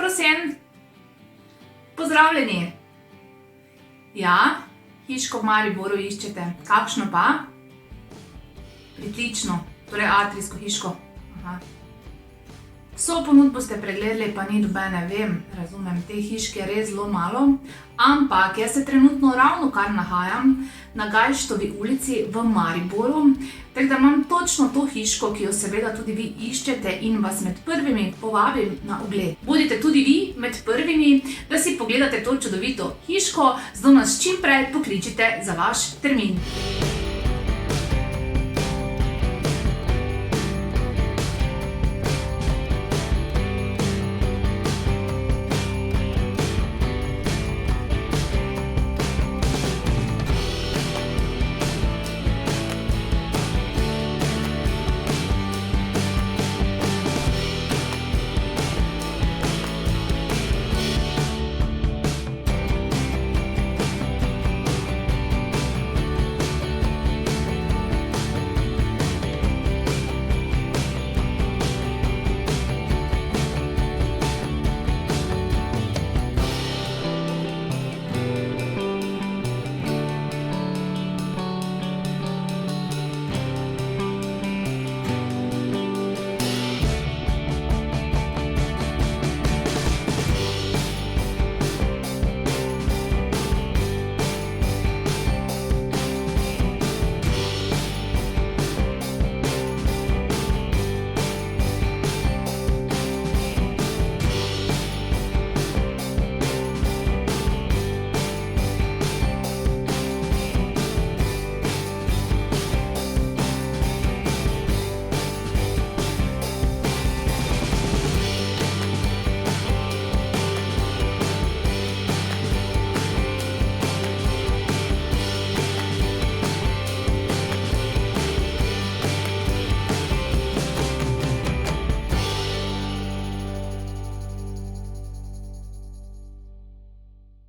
Dobrosen! Pozdravljeni! Ja, hiško v Mariboru iščete. Kakšno pa? Pritlično, torej atrijsko hiško. Aha. Vso ponudbo ste pregledali, pa ni nobene, vem, razumem, te hiške je res zelo malo, ampak jaz se trenutno ravno kar nahajam na Gajštovi ulici v Mariboru, tako da imam točno to hiško, ki jo seveda tudi vi iščete in vas med prvimi povabim na ogled. Bodite tudi vi med prvimi, da si pogledate to čudovito hiško, zato nas čim prej pokličite za vaš termin.